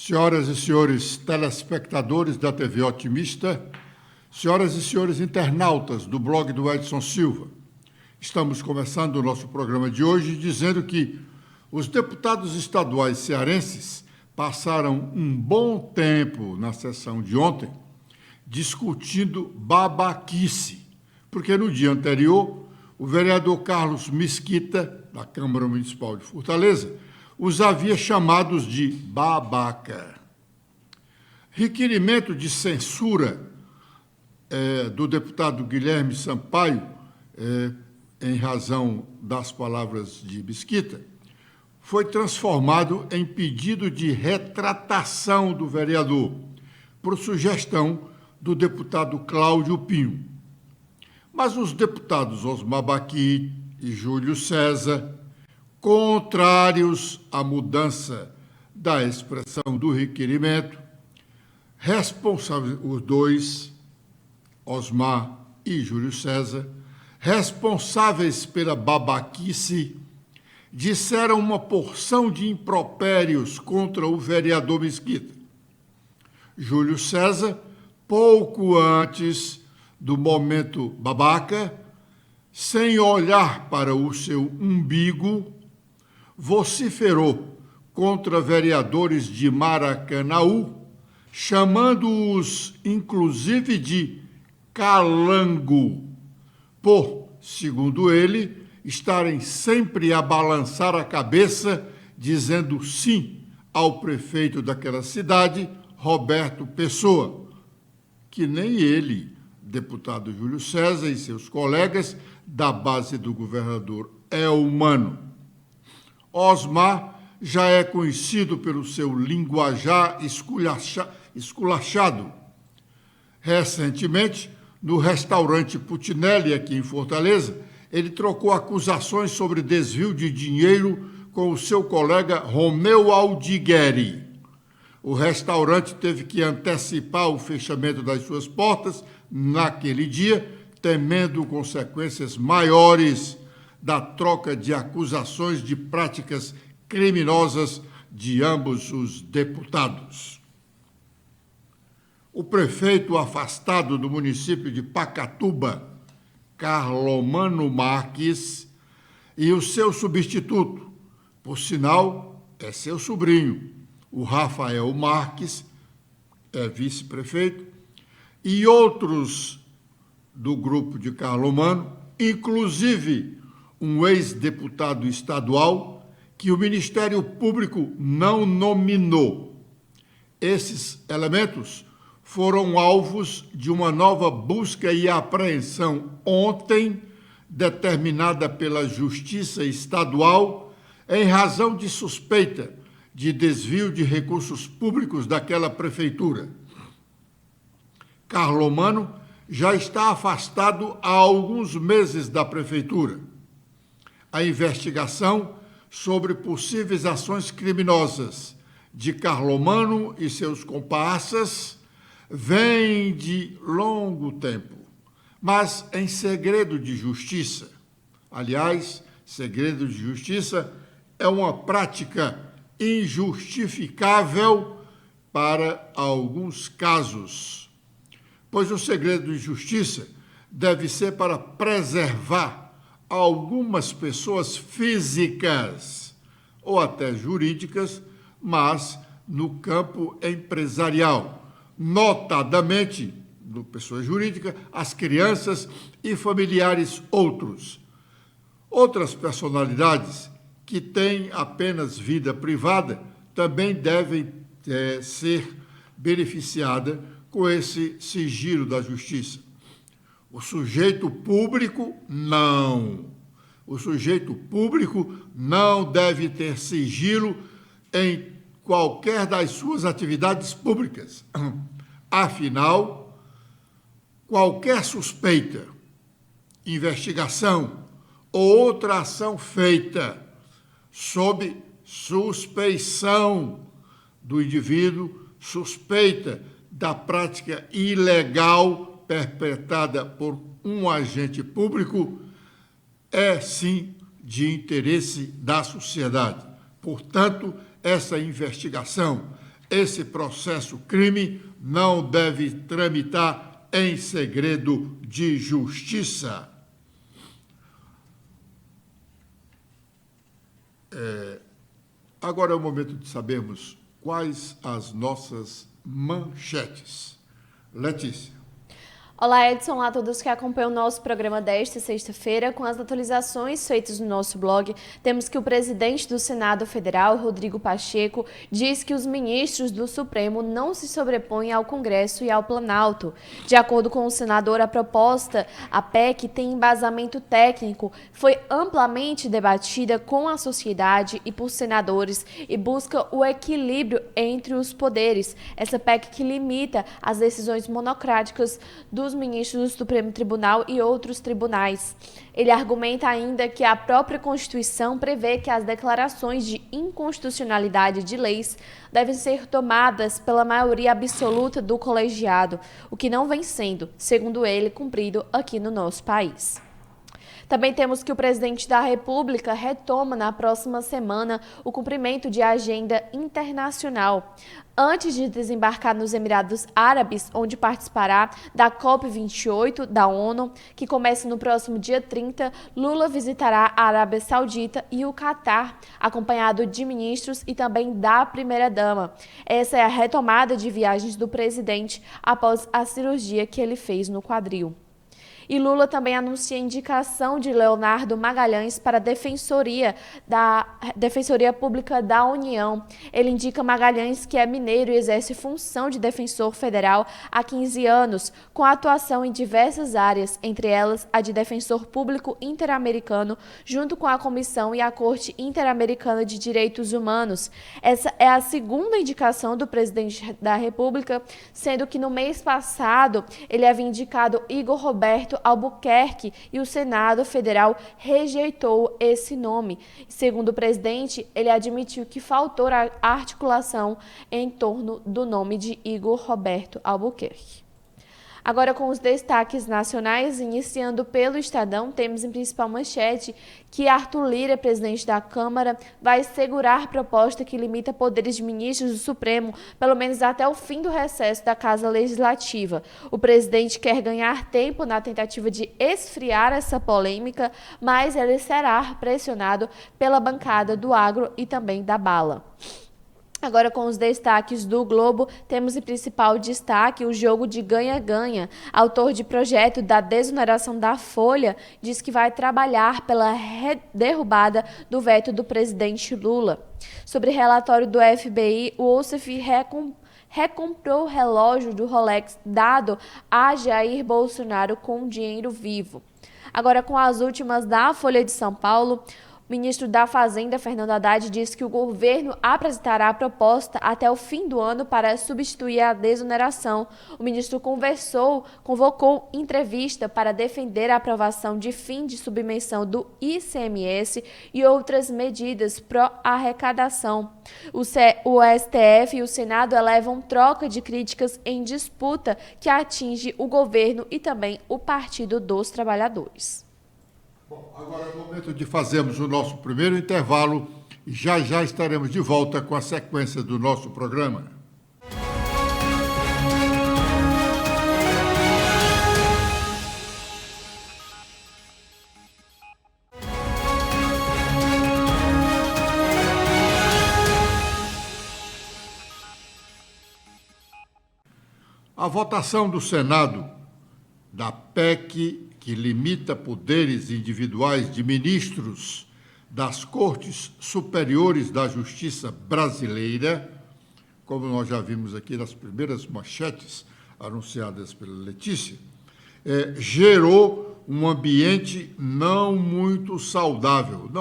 Senhoras e senhores telespectadores da TV Otimista, senhoras e senhores internautas do blog do Edson Silva, estamos começando o nosso programa de hoje dizendo que os deputados estaduais cearenses passaram um bom tempo na sessão de ontem discutindo babaquice, porque no dia anterior o vereador Carlos Mesquita, da Câmara Municipal de Fortaleza, os havia chamados de babaca. Requerimento de censura do deputado Guilherme Sampaio, em razão das palavras de Mesquita, foi transformado em pedido de retratação do vereador, por sugestão do deputado Cláudio Pinho. Mas os deputados Osmar Baqui e Júlio César, contrários à mudança da expressão do requerimento, os dois, Osmar e Júlio César, responsáveis pela babaquice, disseram uma porção de impropérios contra o vereador Mesquita. Júlio César, pouco antes do momento babaca, sem olhar para o seu umbigo, vociferou contra vereadores de Maracanaú, chamando-os, inclusive, de calango, por, segundo ele, estarem sempre a balançar a cabeça, dizendo sim ao prefeito daquela cidade, Roberto Pessoa, que nem ele, deputado Júlio César e seus colegas da base do governador é humano. Osmar já é conhecido pelo seu linguajar esculachado. Recentemente, no restaurante Putinelli, aqui em Fortaleza, ele trocou acusações sobre desvio de dinheiro com o seu colega Romeu Aldigueri. O restaurante teve que antecipar o fechamento das suas portas naquele dia, temendo consequências maiores da troca de acusações de práticas criminosas de ambos os deputados. O prefeito afastado do município de Pacatuba, Carlomano Marques, e o seu substituto, por sinal, é seu sobrinho, o Rafael Marques, é vice-prefeito, e outros do grupo de Carlomano, inclusive um ex-deputado estadual que o Ministério Público não nominou. Esses elementos foram alvos de uma nova busca e apreensão ontem, determinada pela Justiça Estadual, em razão de suspeita de desvio de recursos públicos daquela prefeitura. Carlomano já está afastado há alguns meses da prefeitura. A investigação sobre possíveis ações criminosas de Carlomano e seus comparsas vem de longo tempo, mas em segredo de justiça. Aliás, segredo de justiça é uma prática injustificável para alguns casos, pois o segredo de justiça deve ser para preservar algumas pessoas físicas ou até jurídicas, mas no campo empresarial, notadamente, no pessoa jurídica, as crianças e familiares outros. Outras personalidades que têm apenas vida privada também devem ser beneficiadas com esse sigilo da justiça. O sujeito público, não. O sujeito público não deve ter sigilo em qualquer das suas atividades públicas. Afinal, qualquer suspeita, investigação ou outra ação feita sob suspeição do indivíduo, suspeita da prática ilegal perpetrada por um agente público, é sim de interesse da sociedade. Portanto, essa investigação, Esse processo-crime não deve tramitar em segredo de justiça. Agora é o momento de sabermos quais as nossas manchetes. Letícia. Olá, Edson. Olá a todos que acompanham o nosso programa desta sexta-feira. Com as atualizações feitas no nosso blog, temos que o presidente do Senado Federal, Rodrigo Pacheco, diz que os ministros do Supremo não se sobrepõem ao Congresso e ao Planalto. De acordo com o senador, a proposta, a PEC, tem embasamento técnico, foi amplamente debatida com a sociedade e por senadores e busca o equilíbrio entre os poderes. Essa PEC que limita as decisões monocráticas dos ministros do Supremo Tribunal e outros tribunais. Ele argumenta ainda que a própria Constituição prevê que as declarações de inconstitucionalidade de leis devem ser tomadas pela maioria absoluta do colegiado, o que não vem sendo, segundo ele, cumprido aqui no nosso país. Também temos que o presidente da República retoma na próxima semana o cumprimento de agenda internacional. Antes de desembarcar nos Emirados Árabes, onde participará da COP28 da ONU, que começa no próximo dia 30, Lula visitará a Arábia Saudita e o Catar, acompanhado de ministros e também da primeira-dama. Essa é a retomada de viagens do presidente após a cirurgia que ele fez no quadril. E Lula também anuncia a indicação de Leonardo Magalhães para a Defensoria Pública da União. Ele indica Magalhães, que é mineiro e exerce função de defensor federal há 15 anos, com atuação em diversas áreas, entre elas a de defensor público interamericano, junto com a Comissão e a Corte Interamericana de Direitos Humanos. Essa é a segunda indicação do presidente da República, sendo que no mês passado ele havia indicado Igor Roberto Albuquerque e o Senado Federal rejeitou esse nome. Segundo o presidente, ele admitiu que faltou a articulação em torno do nome de Igor Roberto Albuquerque. Agora, com os destaques nacionais, iniciando pelo Estadão, temos em principal manchete que Arthur Lira, presidente da Câmara, vai segurar proposta que limita poderes de ministros do Supremo, pelo menos até o fim do recesso da Casa Legislativa. O presidente quer ganhar tempo na tentativa de esfriar essa polêmica, mas ele será pressionado pela bancada do agro e também da bala. Agora, com os destaques do Globo, temos em principal destaque o jogo de ganha-ganha. Autor de projeto da desoneração da Folha diz que vai trabalhar pela derrubada do veto do presidente Lula. Sobre relatório do FBI, o OCF recomprou o relógio do Rolex dado a Jair Bolsonaro com dinheiro vivo. Agora, com as últimas da Folha de São Paulo, o ministro da Fazenda, Fernando Haddad, disse que o governo apresentará a proposta até o fim do ano para substituir a desoneração. O ministro convocou entrevista para defender a aprovação de fim de submissão do ICMS e outras medidas pró-arrecadação. O STF e o Senado elevam troca de críticas em disputa que atinge o governo e também o Partido dos Trabalhadores. Bom, agora é o momento de fazermos o nosso primeiro intervalo e já estaremos de volta com a sequência do nosso programa. A votação do Senado da PEC que limita poderes individuais de ministros das Cortes Superiores da Justiça Brasileira, como nós já vimos aqui nas primeiras manchetes anunciadas pela Letícia, gerou um ambiente não saudável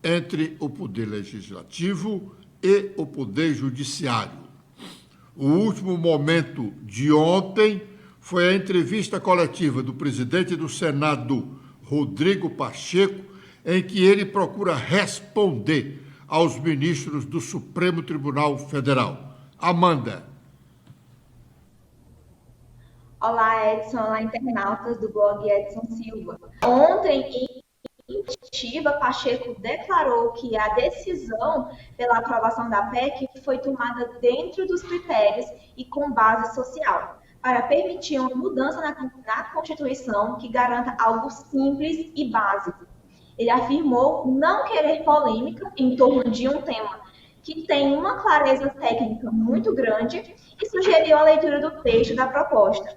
entre o Poder Legislativo e o Poder Judiciário. O último momento de ontem foi a entrevista coletiva do presidente do Senado, Rodrigo Pacheco, em que ele procura responder aos ministros do Supremo Tribunal Federal. Amanda. Olá, Edson. Olá, internautas do blog Edson Silva. Ontem, em coletiva, Pacheco declarou que a decisão pela aprovação da PEC foi tomada dentro dos critérios e com base social, para permitir uma mudança na Constituição que garanta algo simples e básico. Ele afirmou não querer polêmica em torno de um tema que tem uma clareza técnica muito grande e sugeriu a leitura do texto da proposta.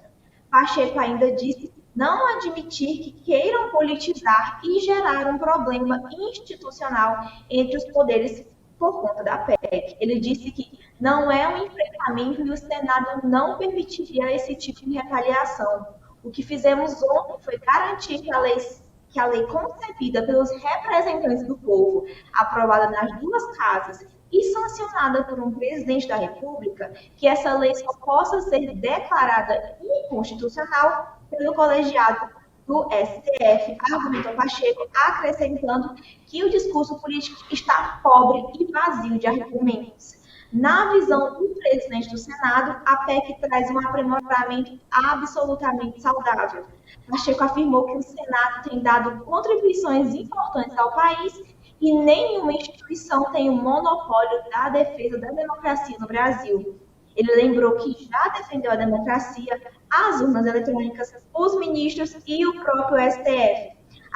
Pacheco ainda disse não admitir que queiram politizar e gerar um problema institucional entre os poderes por conta da PEC. Ele disse que não é um enfrentamento e o Senado não permitiria esse tipo de retaliação. O que fizemos ontem foi garantir que a lei concebida pelos representantes do povo, aprovada nas duas casas e sancionada por um presidente da República, que essa lei só possa ser declarada inconstitucional pelo colegiado do STF, argumentou Pacheco, acrescentando que o discurso político está pobre e vazio de argumentos. Na visão do presidente do Senado, a PEC traz um aprimoramento absolutamente saudável. Pacheco afirmou que o Senado tem dado contribuições importantes ao país e nenhuma instituição tem o monopólio da defesa da democracia no Brasil. Ele lembrou que já defendeu a democracia, as urnas eletrônicas, os ministros e o próprio STF,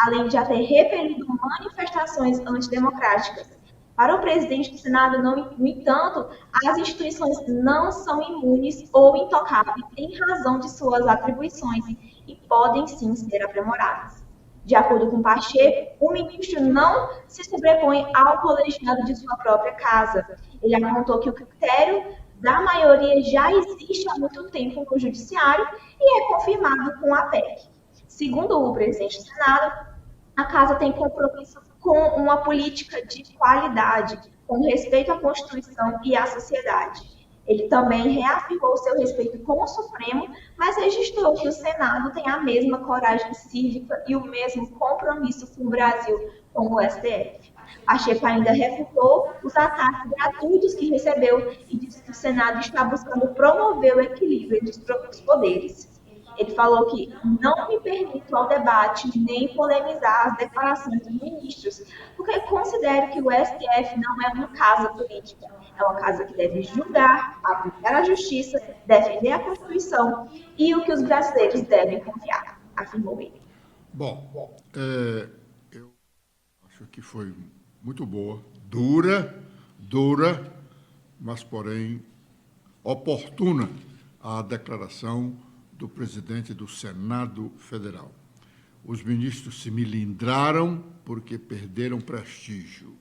além de já ter repelido manifestações antidemocráticas. Para o presidente do Senado, no entanto, as instituições não são imunes ou intocáveis em razão de suas atribuições e podem sim ser aprimoradas. De acordo com Pacheco, o ministro não se sobrepõe ao colegiado de sua própria casa. Ele apontou que o critério da maioria já existe há muito tempo no Judiciário e é confirmado com a PEC. Segundo o presidente do Senado, a Casa tem compromisso com uma política de qualidade, com respeito à Constituição e à sociedade. Ele também reafirmou seu respeito com o Supremo, mas registrou que o Senado tem a mesma coragem cívica e o mesmo compromisso com o Brasil, com o STF. Pacheco ainda refutou os ataques gratuitos que recebeu e disse que o Senado está buscando promover o equilíbrio entre os poderes. Ele falou que não me permito ao debate nem polemizar as declarações dos ministros, porque considero que o STF não é uma casa política, é uma casa que deve julgar, aplicar a justiça, defender a Constituição e o que os brasileiros devem confiar, afirmou ele. Bom, eu acho que foi muito boa, dura, mas, porém, oportuna a declaração do presidente do Senado Federal. Os ministros se melindraram porque perderam prestígio.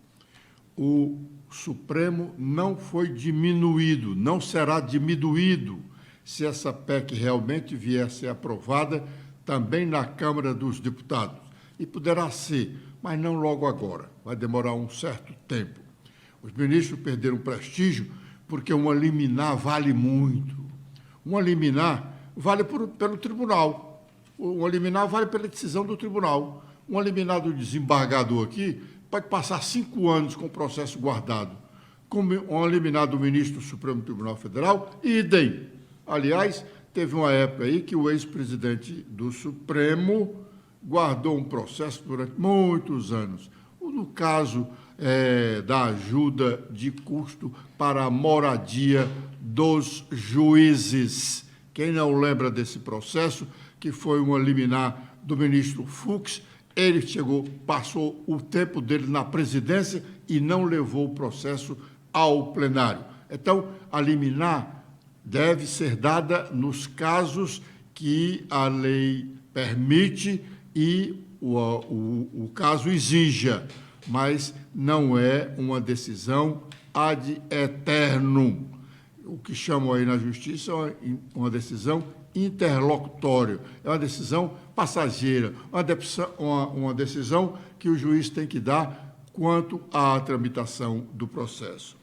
O Supremo não foi diminuído, não será diminuído se essa PEC realmente vier a ser aprovada também na Câmara dos Deputados. E poderá ser, mas não logo agora, vai demorar um certo tempo. Os ministros perderam prestígio porque uma liminar vale muito. Uma liminar vale pelo tribunal. Uma liminar vale pela decisão do tribunal. Uma liminar do desembargador aqui pode passar 5 anos com o processo guardado. Como uma liminar do ministro do Supremo Tribunal Federal, idem. Aliás, teve uma época aí que o ex-presidente do Supremo guardou um processo durante muitos anos. No caso da ajuda de custo para a moradia dos juízes. Quem não lembra desse processo, que foi uma liminar do ministro Fux, ele passou o tempo dele na presidência e não levou o processo ao plenário. Então, a liminar deve ser dada nos casos que a lei permite e o caso exija, mas não é uma decisão ad eternum. O que chamam aí na justiça é uma decisão interlocutória, é uma decisão passageira, uma decisão que o juiz tem que dar quanto à tramitação do processo.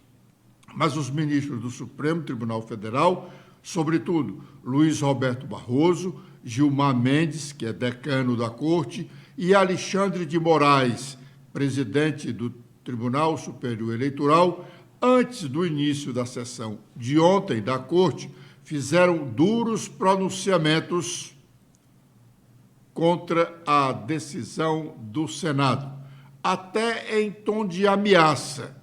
Mas os ministros do Supremo Tribunal Federal, sobretudo Luiz Roberto Barroso, Gilmar Mendes, que é decano da Corte, e Alexandre de Moraes, presidente do Tribunal Superior Eleitoral, antes do início da sessão de ontem da Corte, fizeram duros pronunciamentos contra a decisão do Senado. até em tom de ameaça,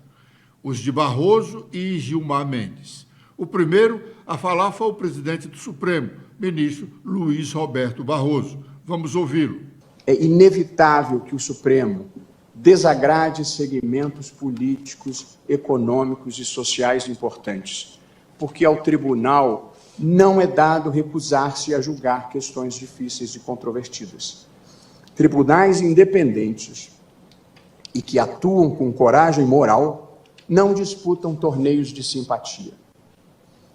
os de Barroso e Gilmar Mendes. O primeiro a falar foi o presidente do Supremo, ministro Luiz Roberto Barroso. Vamos ouvi-lo. É inevitável que o Supremo desagrade segmentos políticos, econômicos e sociais importantes, porque ao tribunal não é dado recusar-se a julgar questões difíceis e controvertidas. Tribunais independentes e que atuam com coragem moral não disputam torneios de simpatia.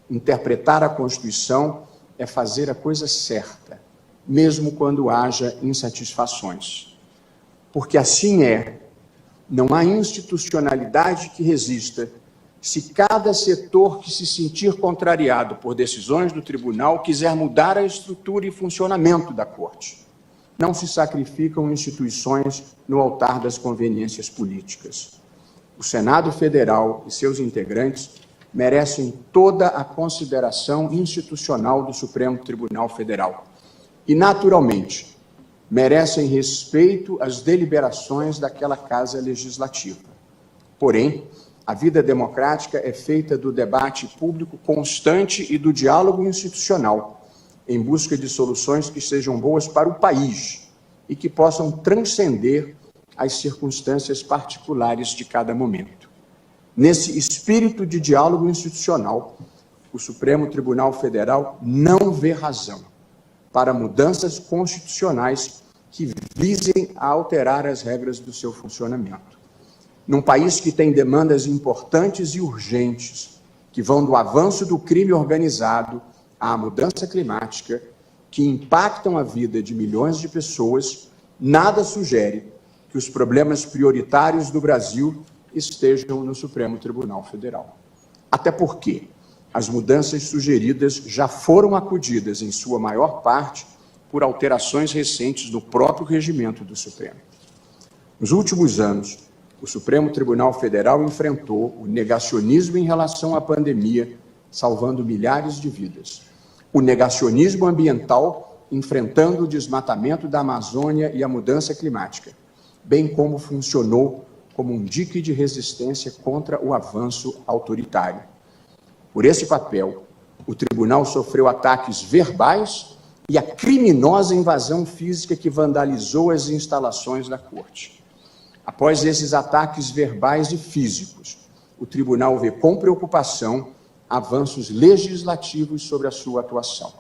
Interpretar a Constituição é fazer a coisa certa, mesmo quando haja insatisfações. Porque assim é, não há institucionalidade que resista se cada setor que se sentir contrariado por decisões do tribunal quiser mudar a estrutura e funcionamento da Corte. Não se sacrificam instituições no altar das conveniências políticas. O Senado Federal e seus integrantes merecem toda a consideração institucional do Supremo Tribunal Federal. E, naturalmente, merecem respeito às deliberações daquela Casa Legislativa. Porém, a vida democrática é feita do debate público constante e do diálogo institucional, em busca de soluções que sejam boas para o país e que possam transcender as circunstâncias particulares de cada momento. Nesse espírito de diálogo institucional, o Supremo Tribunal Federal não vê razão para mudanças constitucionais que visem a alterar as regras do seu funcionamento. Num país que tem demandas importantes e urgentes, que vão do avanço do crime organizado à mudança climática, que impactam a vida de milhões de pessoas, nada sugere que os problemas prioritários do Brasil estejam no Supremo Tribunal Federal. Até porque as mudanças sugeridas já foram acudidas, em sua maior parte, por alterações recentes no próprio regimento do Supremo. Nos últimos anos, o Supremo Tribunal Federal enfrentou o negacionismo em relação à pandemia, salvando milhares de vidas. O negacionismo ambiental, enfrentando o desmatamento da Amazônia e a mudança climática, bem como funcionou como um dique de resistência contra o avanço autoritário. Por esse papel, o tribunal sofreu ataques verbais e a criminosa invasão física que vandalizou as instalações da Corte. Após esses ataques verbais e físicos, o tribunal vê com preocupação avanços legislativos sobre a sua atuação.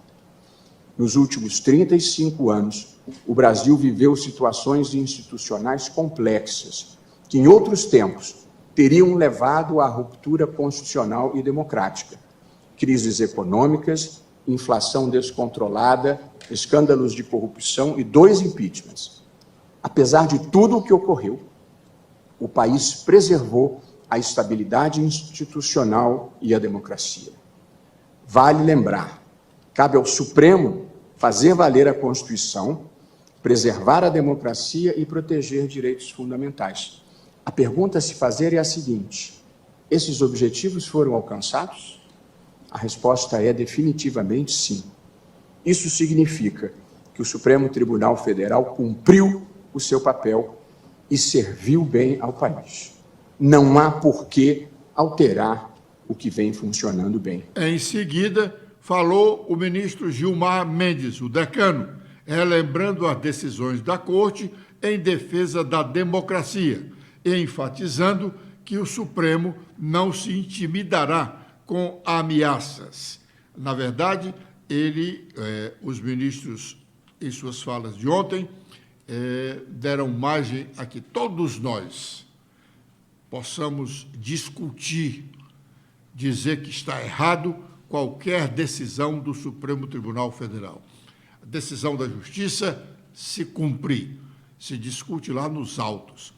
Nos últimos 35 anos, o Brasil viveu situações institucionais complexas, que em outros tempos teriam levado à ruptura constitucional e democrática. Crises econômicas, inflação descontrolada, escândalos de corrupção e 2 impeachments. Apesar de tudo o que ocorreu, o país preservou a estabilidade institucional e a democracia. Vale lembrar, cabe ao Supremo fazer valer a Constituição, preservar a democracia e proteger direitos fundamentais. A pergunta a se fazer é a seguinte: esses objetivos foram alcançados? A resposta é definitivamente sim. Isso significa que o Supremo Tribunal Federal cumpriu o seu papel e serviu bem ao país. Não há por que alterar o que vem funcionando bem. Em seguida, falou o ministro Gilmar Mendes, o decano, relembrando as decisões da Corte em defesa da democracia, enfatizando que o Supremo não se intimidará com ameaças. Na verdade, os ministros, em suas falas de ontem, deram margem a que todos nós possamos discutir, dizer que está errado qualquer decisão do Supremo Tribunal Federal. A decisão da Justiça se cumprir, se discute lá nos autos.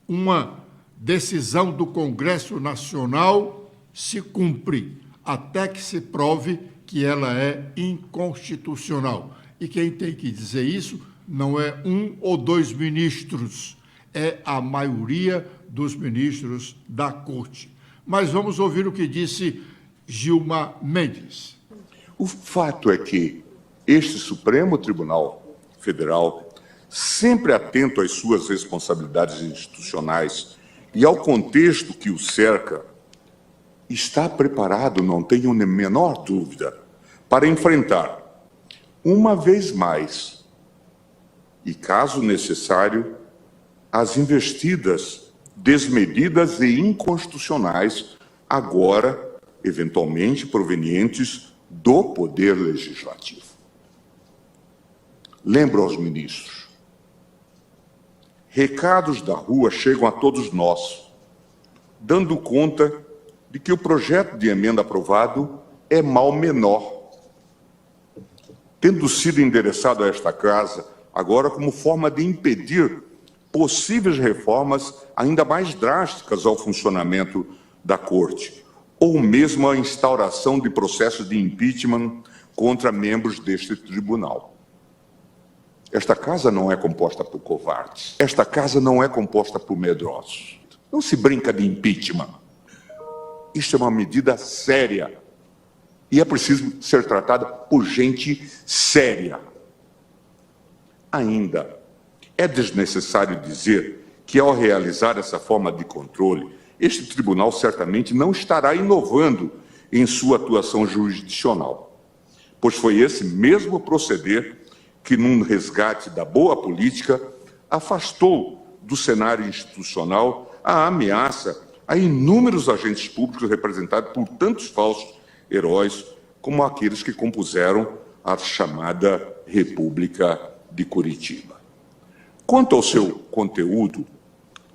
Uma decisão do Congresso Nacional se cumpre, até que se prove que ela é inconstitucional. E quem tem que dizer isso não é 1 ou 2 ministros, é a maioria dos ministros da Corte. Mas vamos ouvir o que disse Gilmar Mendes. O fato é que este Supremo Tribunal Federal sempre atento às suas responsabilidades institucionais e ao contexto que o cerca, está preparado, não tenho a menor dúvida, para enfrentar, uma vez mais, e caso necessário, as investidas desmedidas e inconstitucionais, agora, eventualmente, provenientes do Poder Legislativo. Lembro aos ministros, recados da rua chegam a todos nós, dando conta de que o projeto de emenda aprovado é mal menor, tendo sido endereçado a esta Casa agora como forma de impedir possíveis reformas ainda mais drásticas ao funcionamento da Corte, ou mesmo a instauração de processos de impeachment contra membros deste tribunal. Esta Casa não é composta por covardes. Esta Casa não é composta por medrosos. Não se brinca de impeachment. Isso é uma medida séria. E é preciso ser tratada por gente séria. Ainda, é desnecessário dizer que, ao realizar essa forma de controle, este tribunal certamente não estará inovando em sua atuação jurisdicional, pois foi esse mesmo proceder que, num resgate da boa política, afastou do cenário institucional a ameaça a inúmeros agentes públicos representados por tantos falsos heróis como aqueles que compuseram a chamada República de Curitiba. Quanto ao seu conteúdo,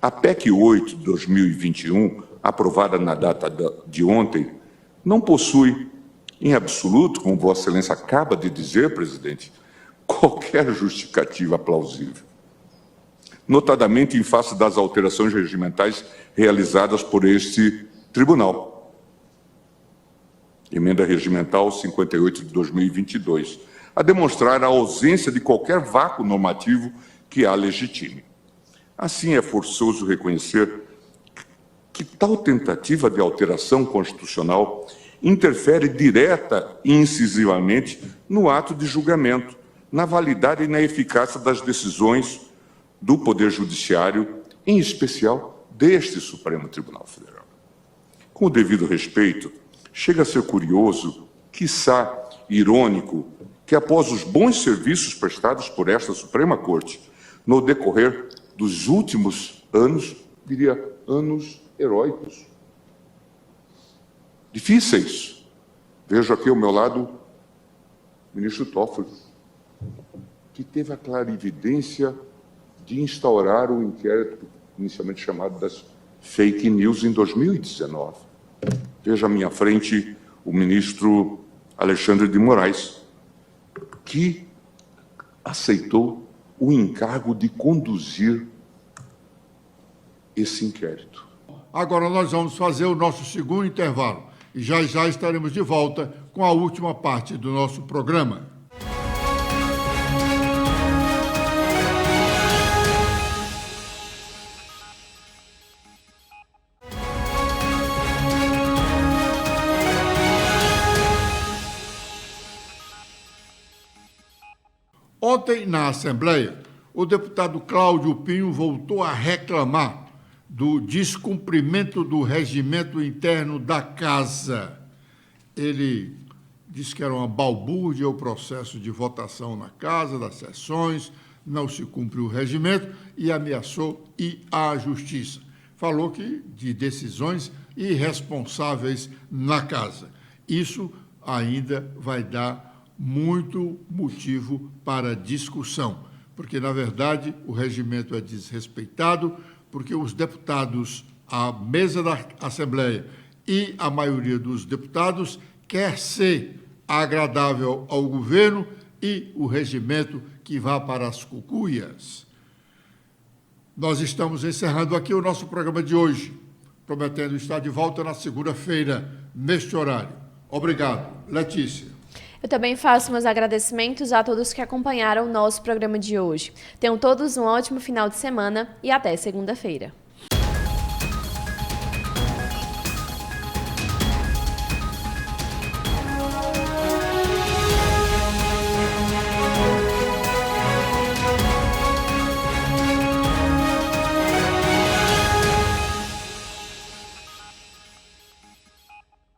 a PEC 8 de 2021, aprovada na data de ontem, não possui, em absoluto, como Vossa Excelência acaba de dizer, presidente, qualquer justificativa plausível, notadamente em face das alterações regimentais realizadas por este tribunal. Emenda Regimental 58 de 2022, a demonstrar a ausência de qualquer vácuo normativo que a legitime. Assim, é forçoso reconhecer que tal tentativa de alteração constitucional interfere direta e incisivamente no ato de julgamento, na validade e na eficácia das decisões do Poder Judiciário, em especial deste Supremo Tribunal Federal. Com o devido respeito, chega a ser curioso, quiçá irônico, que após os bons serviços prestados por esta Suprema Corte, no decorrer dos últimos anos, diria, anos heróicos, difíceis. Vejo aqui ao meu lado o ministro Toffoli, que teve a clarividência de instaurar o inquérito inicialmente chamado das fake news em 2019. Vejo à minha frente o ministro Alexandre de Moraes, que aceitou o encargo de conduzir esse inquérito. Agora nós vamos fazer o nosso segundo intervalo e já estaremos de volta com a última parte do nosso programa. Ontem, na Assembleia, o deputado Cláudio Pinho voltou a reclamar do descumprimento do regimento interno da Casa. Ele disse que era uma balbúrdia o processo de votação na Casa, das sessões, não se cumpre o regimento e ameaçou ir à Justiça. Falou que de decisões irresponsáveis na Casa. Isso ainda vai dar muito motivo para discussão, porque, na verdade, o regimento é desrespeitado, porque os deputados, a mesa da Assembleia e a maioria dos deputados quer ser agradável ao governo e o regimento que vá para as cucuias. Nós estamos encerrando aqui o nosso programa de hoje, prometendo estar de volta na segunda-feira, neste horário. Obrigado. Letícia. Eu também faço meus agradecimentos a todos que acompanharam o nosso programa de hoje. Tenham todos um ótimo final de semana e até segunda-feira.